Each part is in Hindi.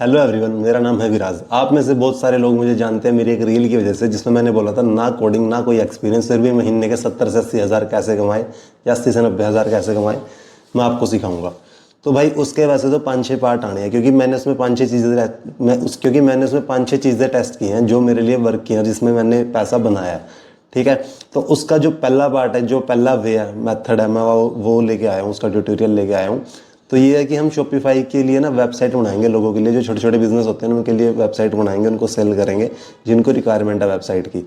हेलो एवरीवन, मेरा नाम है विराज। आप में से बहुत सारे लोग मुझे जानते हैं मेरी एक रील की वजह से, जिसमें मैंने बोला था ना कोडिंग ना कोई एक्सपीरियंस, फिर भी महीने के 70 से 80 हज़ार कैसे कमाए या 80 से 90 हज़ार कैसे कमाए, मैं आपको सिखाऊंगा। तो भाई उसके वैसे तो 5-6 पार्ट आने हैं, क्योंकि मैंने उसमें 5-6 चीज़ें टेस्ट की हैं जो मेरे लिए वर्क की हैं, जिसमें मैंने पैसा बनाया है। ठीक है, तो उसका जो पहला पार्ट है, जो पहला वे है, मेथड है, मैं वो लेके आया हूँ, उसका ट्यूटोरियल लेके आया हूँ। तो ये है कि हम शॉपिफाई के लिए ना वेबसाइट बनाएंगे, लोगों के लिए जो छोटे छोटे बिजनेस होते हैं उनके लिए वेबसाइट बनाएंगे, उनको सेल करेंगे जिनको रिक्वायरमेंट है वेबसाइट की।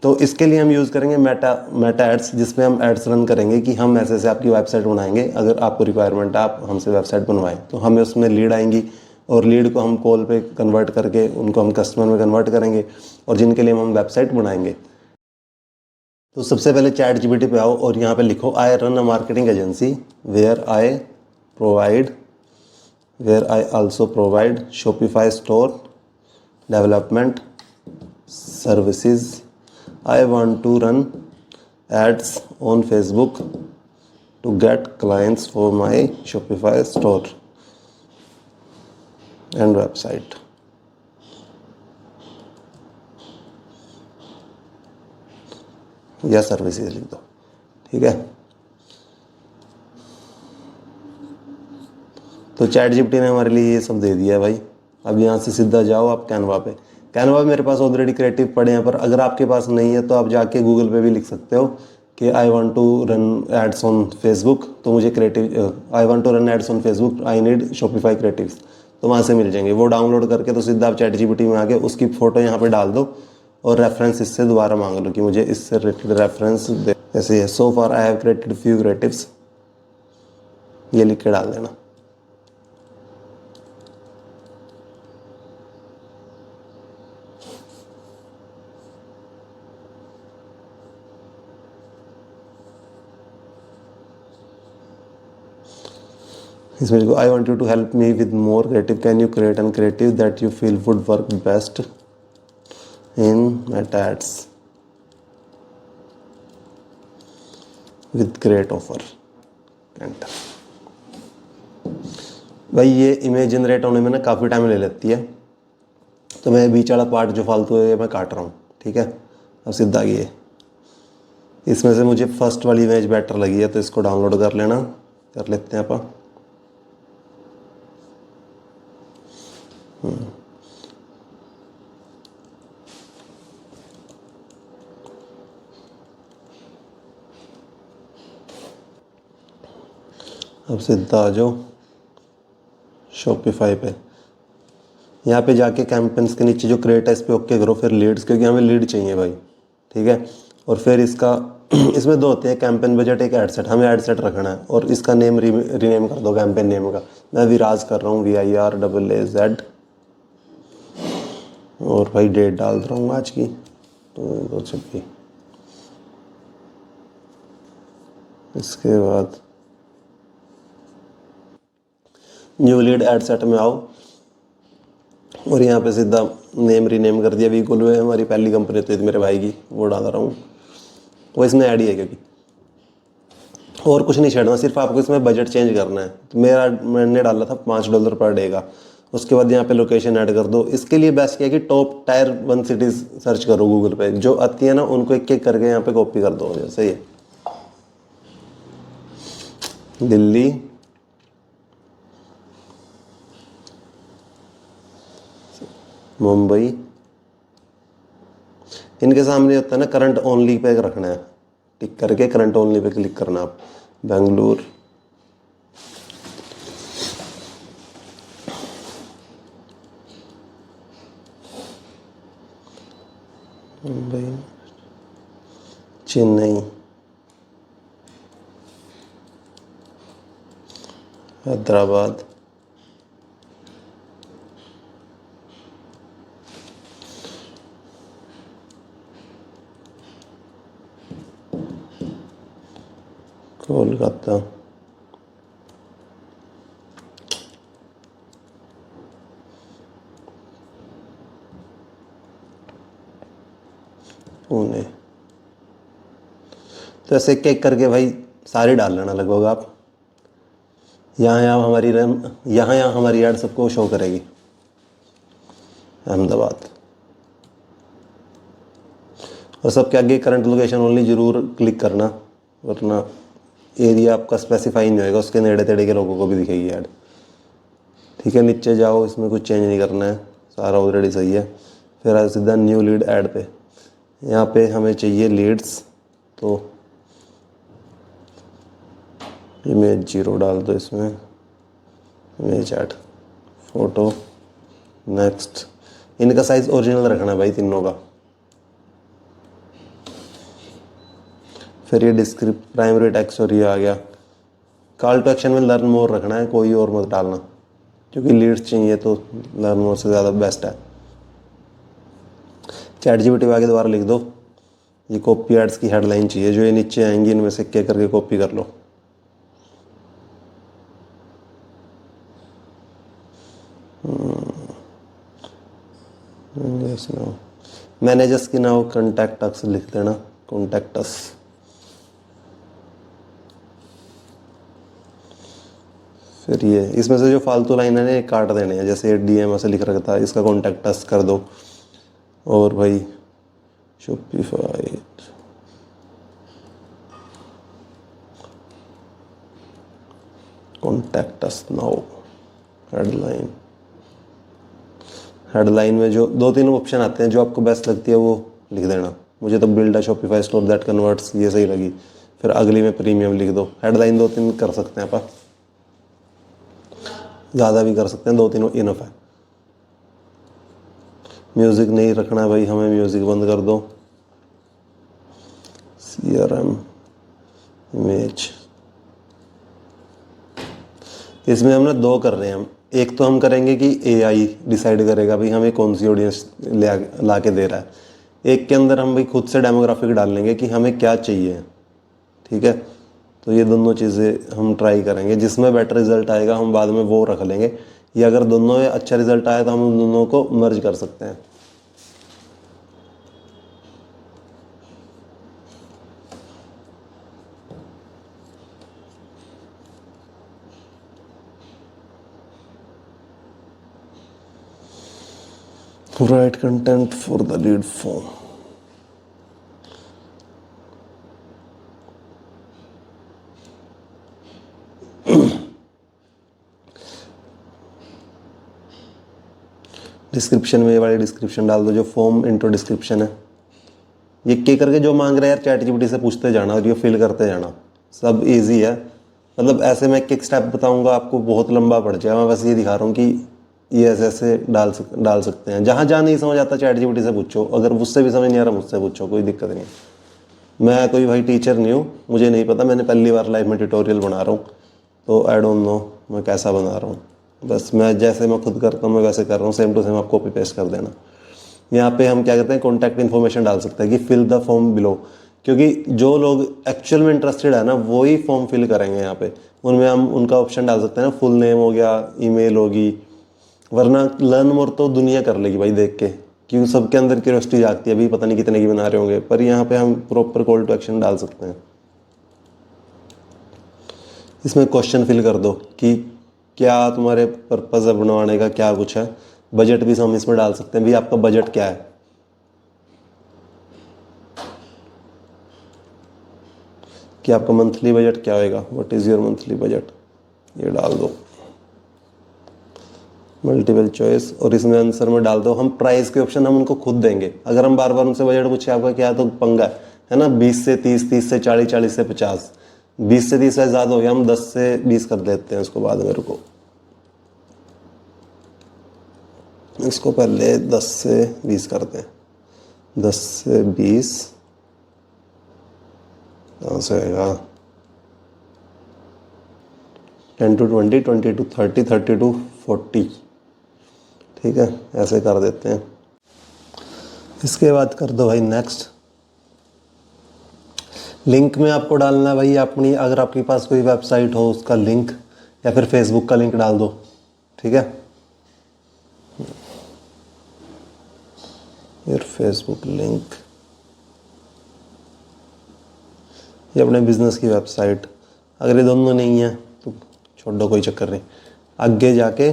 तो इसके लिए हम यूज़ करेंगे मेटा एड्स, जिसमें हम एड्स रन करेंगे कि हम ऐसे ऐसे आपकी वेबसाइट बनाएंगे, अगर आपको रिक्वायरमेंट है आप हमसे वेबसाइट बनवाएं। तो हमें उसमें लीड आएंगी और लीड को हम कॉल पे कन्वर्ट करके उनको हम कस्टमर में कन्वर्ट करेंगे, और जिनके लिए हम वेबसाइट बनाएंगे। तो सबसे पहले चैट जीपीटी पे आओ और यहाँ पे लिखो I run a marketing agency where I provide where I also provide Shopify store development services. I want to run ads on Facebook to get clients for my Shopify store and website. या सर्विसेज लिख दो, ठीक है। तो चैट जीपीटी ने हमारे लिए ये सब दे दिया है भाई। अब यहाँ से सीधा जाओ आप कैनवा पे। कैनवा मेरे पास ऑलरेडी क्रिएटिव पड़े हैं, पर अगर आपके पास नहीं है तो आप जाके गूगल पे भी लिख सकते हो कि I want to run ads on Facebook, तो मुझे I want to run ads on Facebook, I need Shopify creatives, तो वहाँ से मिल जाएंगे। वो डाउनलोड करके तो सीधा आप चैट जीपीटी में आके उसकी फ़ोटो यहाँ पर डाल दो और रेफरेंस इससे दोबारा मांग लो कि मुझे इससे रिलेटेड रेफरेंस दे। ऐसे है, so far I have created few creatives, ये लिख के डाल देना। इसमें लिखो I want you to help me with more creative, can you create an creative that you feel would work best in Meta ads with great offer. भाई ये इमेज जनरेट होने में ना काफ़ी टाइम ले लेती है, तो मैं बीच वाला पार्ट जो फालतू है मैं काट रहा हूँ, ठीक है। अब सीधा ये इसमें से मुझे फर्स्ट वाली इमेज बेटर लगी है, तो इसको डाउनलोड कर लेना, कर लेते हैं आप। अब सीधा आ जाओ शॉपिफाई पे। यहाँ पे जाके कैंपेन्स के नीचे जो क्रिएट है इस पर ओके करो, फिर लीड्स, क्योंकि हमें लीड चाहिए भाई, ठीक है। और फिर इसका इसमें दो होते हैं, कैंपेन बजट, एक एड सेट। हमें एड सेट रखना है और इसका नेम रीनेम कर दो कैंपेन नेम का। मैं विराज कर रहा हूँ, VIRAAZ, और भाई डेट डाल रहा हूँ आज की, तो 2/26। इसके बाद न्यू लीड एड सेट में आओ और यहाँ पे सीधा नेम रीनेम कर दिया। वीकोलो है हमारी पहली कंपनी थी मेरे भाई की, वो डाल रहा हूँ, वो इसमें ऐड ही है क्योंकि, और कुछ नहीं छेड़ना, सिर्फ आपको इसमें बजट चेंज करना है। तो मैंने डाला था $5 पर डे का। उसके बाद यहाँ पे लोकेशन ऐड कर दो। इसके लिए बेस्ट क्या है कि टॉप टायर 1 सिटीज़ सर्च करो गूगल पे, जो आती है ना उनको एक एक करके यहाँ पे कॉपी कर दो। जैसे ये दिल्ली, मुंबई, इनके सामने होता है ना करंट ओनली पे रखना है, टिक करके करंट ओनली पे क्लिक करना आप। बेंगलुरु, मुंबई, चेन्नई, हैदराबाद, कोलकाता, पुणे। तो ऐसे एक एक करके भाई सारे डाल लेना लगभग आप। यहाँ हमारी एड सबको शो करेगी। अहमदाबाद। और सबके आगे करंट लोकेशन ओनली ज़रूर क्लिक करना, वरना एरिया आपका स्पेसिफाई नहीं होएगा, उसके नेड़े तेड़े के लोगों को भी दिखेगी ऐड। ठीक है, नीचे जाओ, इसमें कुछ चेंज नहीं करना है, सारा ऑलरेडी सही है। फिर आ सीधा न्यू लीड ऐड पे। यहाँ पे हमें चाहिए लीड्स, तो इमेज 0 डाल दो इसमें, इमेज ऐड, फोटो, नेक्स्ट। इनका साइज़ ओरिजिनल रखना है भाई तीनों का। फिर ये डिस्क्रिप्ट, प्राइमरी टेक्स्ट और ये आ गया। कॉल टू एक्शन में लर्न मोर रखना है, कोई और मत डालना, क्योंकि लीड्स चाहिए तो लर्न मोर से ज़्यादा बेस्ट है। चैट जीपीटी आगे दोबारा लिख दो, ये कॉपी एड्स की हेडलाइन चाहिए, जो ये नीचे आएंगी इनमें से क्या करके कॉपी कर लो। मैनेजर्स की नाउ कॉन्टैक्ट अस लिख देना, कॉन्टैक्ट अस। फिर ये इसमें से जो फालतू लाइन है ना, ये काट देने हैं। जैसे डीएम ऐसे लिख रखा था, इसका कॉन्टैक्ट अस कर दो। और भाई Shopify, contact us now, headline. Headline में जो 2-3 ऑप्शन आते हैं, जो आपको बेस्ट लगती है वो लिख देना। मुझे तो build a Shopify store that converts ये सही लगी। फिर अगली में प्रीमियम लिख दो। हेडलाइन 2-3 कर सकते हैं आप, ज़्यादा भी कर सकते हैं, 2-3 इनफ है। म्यूज़िक नहीं रखना है भाई, हमें म्यूज़िक बंद कर दो। CRM इमेज, इसमें हमने 2 कर रहे हैं हम। एक तो हम करेंगे कि AI डिसाइड करेगा भाई हमें कौन सी ऑडियंस ला के दे रहा है। एक के अंदर हम भाई खुद से डेमोग्राफिक डाल लेंगे कि हमें क्या चाहिए। ठीक है, तो ये दोनों चीज़ें हम ट्राई करेंगे, जिसमें बेटर रिजल्ट आएगा हम बाद में वो रख लेंगे, या अगर दोनों में अच्छा रिजल्ट आया तो हम उन दोनों को मर्ज कर सकते हैं। Write content for the lead form. Description में ये वाली डिस्क्रिप्शन डाल दो, जो फॉर्म इंट्रो डिस्क्रिप्शन है। ये के करके जो मांग रहे हैं यार, चैट जीपीटी से पूछते जाना और ये फिल करते जाना, सब इजी है। मतलब ऐसे मैं एक स्टेप बताऊंगा आपको, बहुत लंबा पड़ जाएगा। मैं बस ये दिखा रहा हूँ कि ये ऐसे ऐसे डाल सकते हैं। जहाँ जहाँ नहीं समझ आता चैट जीपीटी से पूछो, अगर मुझसे भी समझ नहीं आ रहा मुझसे पूछो, कोई दिक्कत नहीं। मैं कोई भाई टीचर नहीं हूँ, मुझे नहीं पता, मैंने पहली बार लाइफ में ट्यूटोरियल बना रहा हूँ, तो आई डोंट नो मैं कैसा बना रहा हूँ। बस मैं जैसे मैं खुद करता हूँ मैं वैसे कर रहा हूँ, सेम टू सेम आप कॉपी पेस्ट कर देना। यहाँ पे हम क्या करते हैं, कॉन्टैक्ट इन्फॉर्मेशन डाल सकते हैं कि फिल द फॉर्म बिलो, क्योंकि जो लोग एक्चुअल में इंटरेस्टेड है ना वही फॉर्म फिल करेंगे। यहाँ पे उनमें हम उनका ऑप्शन डाल सकते हैं ना, फुल नेम हो गया, ईमेल होगी, वरना लर्न मोर तो दुनिया कर लेगी भाई देख के, क्योंकि सबके अंदर क्यूरियोसिटी जागती है, अभी पता नहीं कितने की बना रहे होंगे। पर यहाँ पे हम प्रॉपर कॉल टू एक्शन डाल सकते हैं। इसमें क्वेश्चन फिल कर दो कि क्या तुम्हारे पर्पज़ है बनवाने का, क्या कुछ है। बजट भी हम इसमें डाल सकते हैं, भी आपका बजट क्या है, कि आपका मंथली बजट क्या होएगा, what is your monthly budget, ये डाल दो। मल्टीपल चॉइस, और इसमें आंसर में डाल दो हम प्राइस के ऑप्शन, हम उनको खुद देंगे। अगर हम बार बार उनसे बजट पूछे आपका क्या, तो पंगा है ना। 20 से 30, 30 से 40, 40 से 50, 20 से 30 से ज़्यादा हो गया, हम 10 से 20 कर देते हैं उसको बाद में। रुको, इसको पहले 10 से 20 करते हैं। 10 से 20 कहाँ से आएगा, 10 to 20, 20 to 30, 30 to 40। ठीक है, ऐसे कर देते हैं। इसके बाद कर दो भाई नेक्स्ट। लिंक में आपको डालना है भाई अपनी, अगर आपके पास कोई वेबसाइट हो उसका लिंक, या फिर फेसबुक का लिंक डाल दो। ठीक है, फिर फेसबुक लिंक, ये अपने बिजनेस की वेबसाइट। अगर ये दोनों नहीं है तो छोड़ दो, कोई चक्कर नहीं। आगे जाके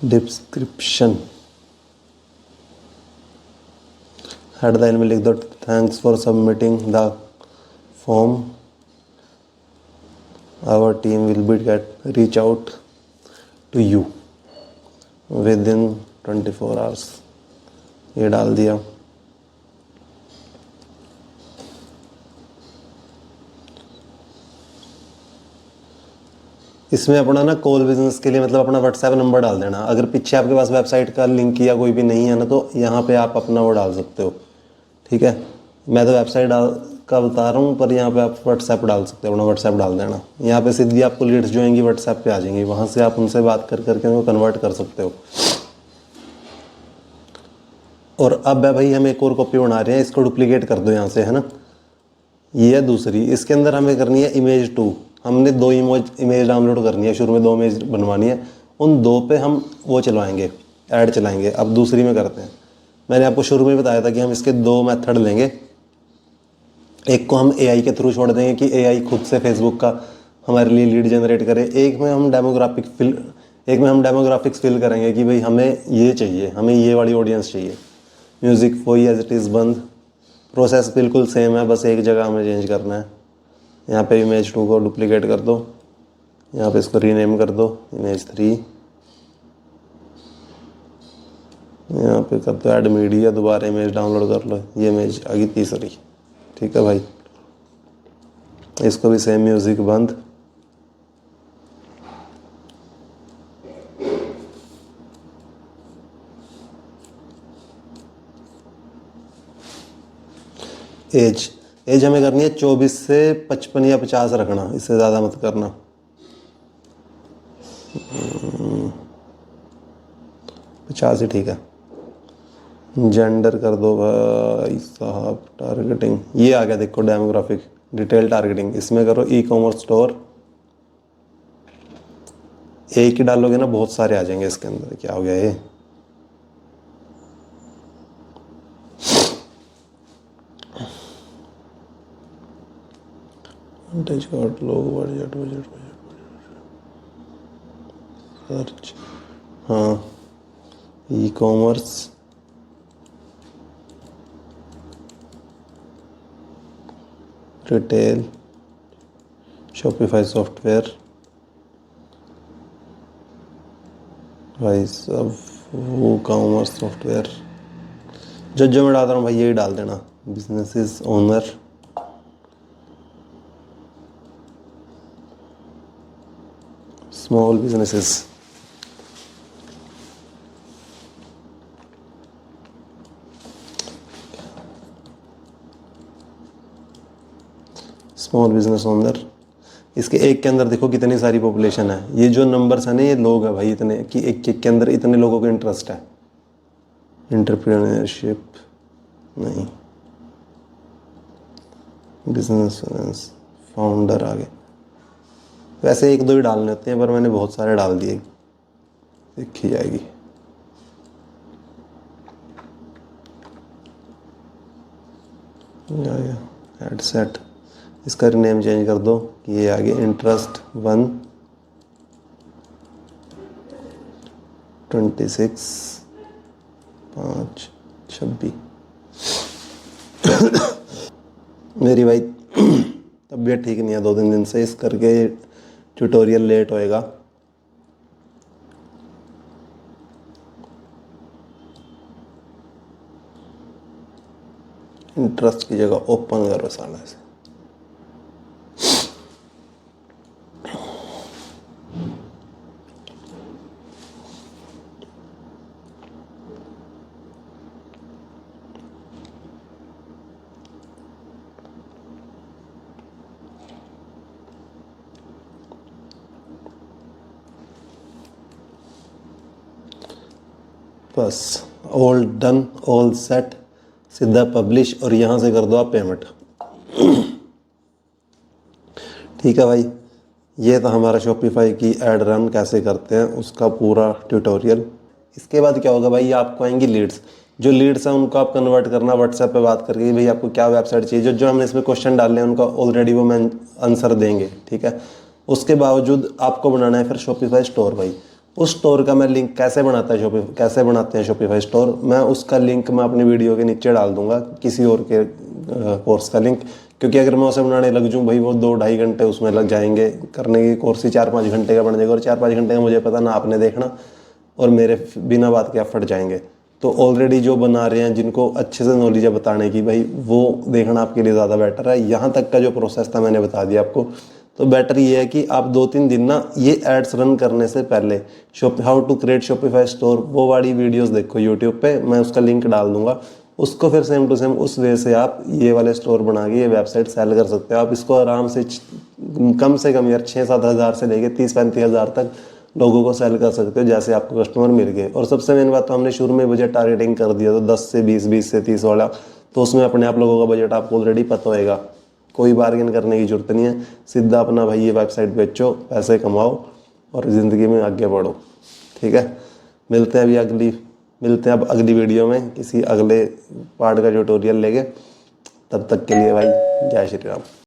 डिस्क्रिप्शन हेडलाइन में लिख दो thanks for submitting the form, our team will be get reach out to you within 24 hours. ये डाल दिया। इसमें अपना ना कॉल बिजनेस के लिए मतलब अपना व्हाट्सएप नंबर डाल देना। अगर पीछे आपके पास वेबसाइट का लिंक या कोई भी नहीं है ना, तो यहाँ पे आप अपना वो डाल सकते हो, ठीक है। मैं तो वेबसाइट का बता रहा हूँ, पर यहाँ पे आप व्हाट्सएप डाल सकते हो, अपना व्हाट्सएप डाल देना। यहाँ पे सीधी आपको लीड्स जो आएंगी व्हाट्सएप पे आ जाएंगी, वहाँ से आप उनसे बात कर करके उनको कन्वर्ट कर सकते हो। और अब भाई हम एक और कॉपी बना रहे हैं, इसको डुप्लीकेट कर दो यहाँ से, है ना। ये है दूसरी। इसके अंदर हमें करनी है इमेज 2। हमने 2 इमेज डाउनलोड करनी है, शुरू में 2 इमेज बनवानी है। उन 2 पे हम वो चलवाएंगे, ऐड चलाएंगे। अब दूसरी में करते हैं। मैंने आपको शुरू में बताया था कि हम इसके 2 मेथड लेंगे। एक को हम एआई के थ्रू छोड़ देंगे कि एआई खुद से फेसबुक का हमारे लिए लीड जनरेट करे। एक में हम डेमोग्राफिक्स फिल करेंगे कि भाई हमें ये चाहिए, हमें ये वाली ऑडियंस चाहिए। म्यूज़िक वही एज इट इज़ बंद, प्रोसेस बिल्कुल सेम है, बस एक जगह हमें चेंज करना है। यहाँ पे इमेज 2 को डुप्लीकेट कर दो, यहाँ पे इसको रीनेम कर दो इमेज 3, यहाँ पे कर दो ऐड मीडिया, दोबारा इमेज डाउनलोड कर लो। ये इमेज आ गई तीसरी, ठीक है भाई। इसको भी सेम म्यूज़िक बंद, एज हमें करनी है 24 से 55 या 50 रखना, इससे ज़्यादा मत करना। 50 ही ठीक है। जेंडर कर दो भाई साहब, टारगेटिंग ये आ गया, देखो डेमोग्राफिक डिटेल टारगेटिंग। इसमें करो ई कॉमर्स स्टोर। एक ही डालोगे ना बहुत सारे आ जाएंगे इसके अंदर। क्या हो गया ये, लोग बजट सर्च, हाँ e commerce retail Shopify software. भाई सब वो कॉमर्स सॉफ्टवेयर जो मैं डाल रहा हूँ भाई यही डाल देना। Businesses owner, small businesses, small business owner. इसके एक के अंदर देखो कितनी सारी पॉपुलेशन है। ये जो नंबर्स है ना, ये लोग है भाई इतने कि एक के अंदर इतने लोगों को इंटरेस्ट है। एंटरप्रेन्योरशिप नहीं, बिजनेस फाइनेंस, फाउंडर आगे। वैसे 1-2 ही डालने होते हैं, पर मैंने बहुत सारे डाल दिए, देखी जाएगी। एड सेट, इसका नेम चेंज कर दो कि ये आगे इंटरेस्ट 1 26/5/26। मेरी भाई तबीयत ठीक नहीं है 2-3 दिन से, इस करके ट्यूटोरियल लेट होएगा। इंटरेस्ट की जगह ओपन करो साला से। बस ऑल डन, ऑल सेट, सीधा पब्लिश और यहाँ से कर दो आप पेमेंट। ठीक है भाई, ये था हमारा शॉपिफाई की एड रन कैसे करते हैं उसका पूरा ट्यूटोरियल। इसके बाद क्या होगा भाई, आपको आएंगी लीड्स। जो लीड्स हैं उनको आप कन्वर्ट करना व्हाट्सएप पे बात करके, भाई आपको क्या वेबसाइट चाहिए। जो हमने इसमें क्वेश्चन डाले हैं उनका ऑलरेडी वो मैं आंसर देंगे, ठीक है। उसके बावजूद आपको बनाना है फिर शॉपिफाई स्टोर भाई। उस स्टोर का मैं लिंक कैसे बनाते हैं शॉपिफाई स्टोर, मैं उसका लिंक मैं अपनी वीडियो के नीचे डाल दूंगा, किसी और के कोर्स का लिंक। क्योंकि अगर मैं उसे बनाने लग जाऊँ भाई, वो 2-2.5 घंटे उसमें लग जाएंगे करने की, कोर्स ही 4-5 घंटे का बन जाएगा, और 4-5 घंटे का मुझे पता ना आपने देखना और मेरे बिना बात के आप फट जाएंगे। तो ऑलरेडी जो बना रहे हैं, जिनको अच्छे से नॉलेज है बताने की, भाई वो देखना आपके लिए ज़्यादा बेटर है। यहाँ तक का जो प्रोसेस था मैंने बता दिया आपको। तो बेटर ये है कि आप 2-3 दिन ना ये एड्स रन करने से पहले how to create Shopify store वो वाली वीडियोस देखो यूट्यूब पे, मैं उसका लिंक डाल दूंगा। उसको फिर सेम टू सेम उस वे से आप ये वाले स्टोर बना के ये वेबसाइट सेल कर सकते हो। आप इसको आराम से कम यार 6-7 हज़ार से लेके 30-35 हज़ार तक लोगों को सेल कर सकते हो, जैसे आपको कस्टमर मिल गए। और सबसे मेन बात, तो हमने शुरू में बजट टारगेटिंग कर दिया, तो 10 से 20, 20 से 30 वाला, तो उसमें अपने आप लोगों का बजट आपको ऑलरेडी पता होएगा, कोई बार्गेन करने की जरूरत नहीं है। सीधा अपना भाई ये वेबसाइट बेचो, पैसे कमाओ और ज़िंदगी में आगे बढ़ो। ठीक है, मिलते हैं अब अगली वीडियो में किसी अगले पार्ट का ट्यूटोरियल लेके। तब तक के लिए भाई जय श्री राम।